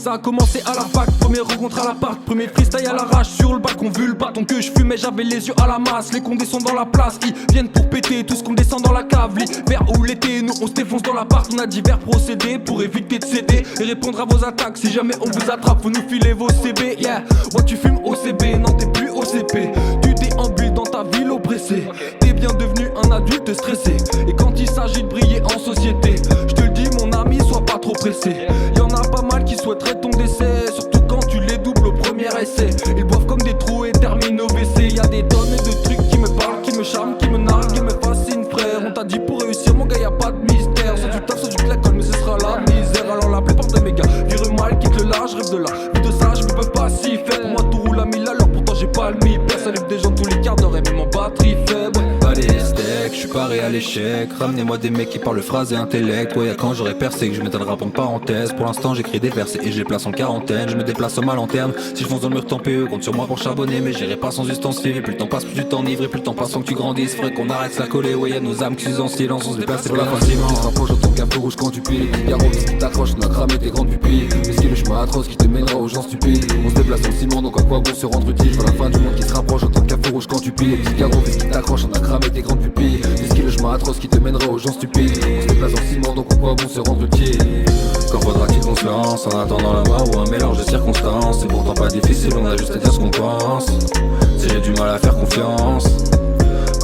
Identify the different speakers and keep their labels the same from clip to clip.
Speaker 1: ça a commencé à la fac. Première rencontre à l'appart, premier freestyle à l'arrache. Sur le balcon, vu le bâton que je fumais, j'avais les yeux à la masse. Les condés sont dans la place, ils viennent pour péter tout ce qu'on descend dans la cave. L'hiver ou l'été, nous on se défonce dans l'appart. On a divers procédés pour éviter de céder et répondre à vos attaques. Si jamais on vous attrape, faut nous filer vos CB. Yeah, ouais tu fumes OCB, non t'es plus OCP. Tu déambules dans ta ville oppressée. T'es bien devenu un adulte stressé. Et quand il s'agit de briller en société, je te le dis mon ami, sois pas trop pressé. Y'en a pas mal qui souhaiteraient ton décès, surtout quand tu les doubles au premier essai. Ils boivent comme des trous et terminent au WC. Y'a des tonnes de trucs qui me parlent, qui me charment, qui me narguent, qui me fascinent frère. On t'a dit pour réussir mon gars y'a pas de mystère. Soit tu taffes, soit tu claques, mais ce sera la misère. Alors la plupart de mes gars virent mal, quitte le large, rêve de la vie de sage, mais peuvent pas s'y faire. Pour moi tout roule à 1000 à l'heure, pourtant j'ai pas le mi. Ça livre des gens tous les quarts d'heure et même en batterie faible.
Speaker 2: Pas les steaks, je suis paré à l'échec. Ramenez-moi des mecs qui parlent phrase et intellect. Ouais, quand j'aurai percé que je m'étais le rap en parenthèse. Pour l'instant j'écris des versets et je les place en quarantaine. Je me déplace au mal en terme. Si je fonce dans le mur tant pis, compte sur moi pour charbonner. Mais j'irai pas sans ustensile. Plus le temps passe, plus du temps ivre. Et plus le temps passe sans que tu grandisses. Faudrait qu'on arrête de la coller. Ouais, y'a nos âmes qui s'usent en silence. On se déplace c'est pas facilement. On s'approche en tant qu'un feu rouge quand tu piles. Y'a Robis qui t'accroche, on a cramé tes grandes pupilles. Mais ce qui est le chemin atroce qui te mènera aux gens stupides. On se déplace en ciment, donc à quoi bon se rendre utile. Pour la fin du monde qui se rapproche en tant qu'un feu rouge quand tu piles. Y'a Robis qui t'accroche, on a cramé tes grandes pupilles. Mais ce qui est le chemin atroce qui te mènera aux gens stupides. On se déplace en ciment, donc à quoi bon se rendre utile. Quand faudra-t-il qu'on se lance en attendant la mort ou un mélange de circonstances? C'est pourtant pas difficile, on a juste à dire ce qu'on pense. Si j'ai du mal à faire confiance.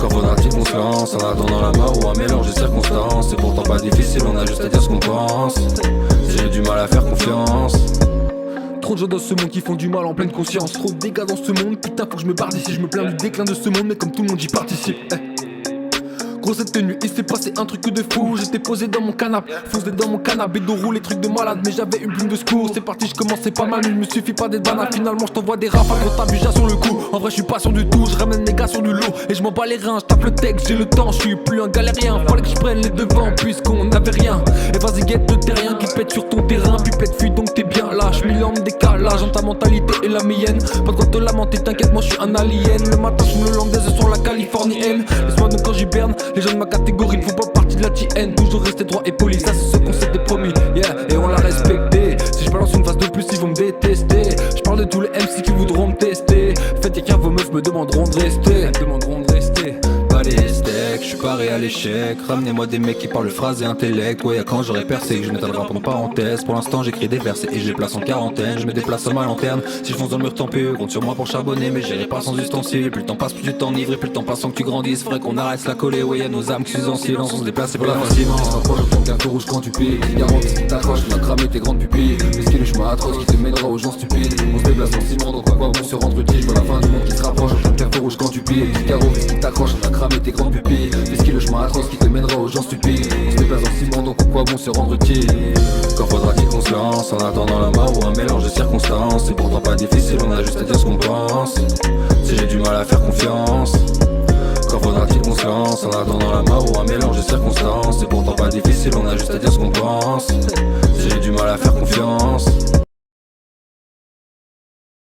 Speaker 2: Quand faudra-t-il qu'on se lance en attendant la mort ou un mélange de circonstances? C'est pourtant pas difficile, on a juste à dire ce qu'on pense. Si j'ai du mal à faire confiance.
Speaker 1: Trop de gens dans ce monde qui font du mal en pleine conscience. Trop de dégâts dans ce monde, putain faut que je me barre d'ici. Je me plains du déclin de ce monde, mais comme tout le monde j'y participe. Gros cette nuit, il s'est passé un truc de fou. J'étais posé dans mon canapé, foncé dans mon canapé, dos roulé trucs de malade, mais j'avais une plume de secours. C'est parti, je commençais pas mal, mais il me suffit pas d'être banal. Finalement je t'envoie des rafales, gros t'as déjà sur le coup. En vrai je suis pas sûr du tout, je ramène mes gars sur du lourd. Et je m'en bats les reins, je tape le texte, j'ai le temps, je suis plus un galérien. Fallait que je prenne les devants puisqu'on n'avait rien. Et vas-y guette le terrien qui pète sur ton terrain. Puis pète fuite donc t'es bien lâche, 1000 ans de décalage entre ta mentalité et la mienne. Pas de quoi te lamenter, t'inquiète moi je suis un alien. Le matin je me langaise sur la californienne. Laisse-moi donc quand j'hiberne, les gens de ma catégorie ne font pas partie de la TN. Toujours rester droit et poli, ça c'est ce qu'on s'était promis. Yeah, et on l'a respecté. Si je balance une phase de plus, ils vont me détester. Je parle de tous les MC qui voudront me tester. Faites et qu'à vos meufs me demanderont de rester.
Speaker 2: Pas les steaks, je suis paré à l'échec. Ramenez-moi des mecs qui parlent phrase et intellect. Ouais, quand j'aurai percé que je m'étais le rap en parenthèse. Pour l'instant j'écris des versets et je les place en quarantaine. Je me déplace à ma lanterne. Si je fonce dans le mur tant pis, compte sur moi pour charbonner. Mais j'irai pas sans ustensiles. Plus le temps passe, plus du temps ivre. Et plus le temps passe sans que tu grandisses. Faudrait qu'on arrête de la coller. Ouais, y'a nos âmes qui s'usent en silence. On se déplace, c'est pas facilement. On s'approche en tant qu'un feu rouge quand tu piles. Y'a Robis qui t'accroche, on a cramé tes grandes pupilles. Mais ce qui est le chemin atroce qui te mènera aux gens stupides. On se déplace en ciment, donc à quoi bon se rendre utile. Pour la fin du monde qui se rapproche en tant qu'un feu rouge quand tu piles. Y'a Robis qui t'accroche, on a cramé tes grandes pupilles. Mais ce qui est le chemin atroce qui te mènera aux gens stupides. On se déplace en ciment, donc à quoi bon se rendre utile. Quand faudra-t-il qu'on se lance en attendant la mort ou un mélange de circonstances? C'est pourtant pas difficile, on a juste à dire ce qu'on pense. Si j'ai du mal à faire confiance. Quand faudra-t-il qu'on se lance en attendant la mort ou un mélange de circonstances? C'est pourtant pas difficile, on a juste à dire ce qu'on pense. Si j'ai du mal à faire confiance.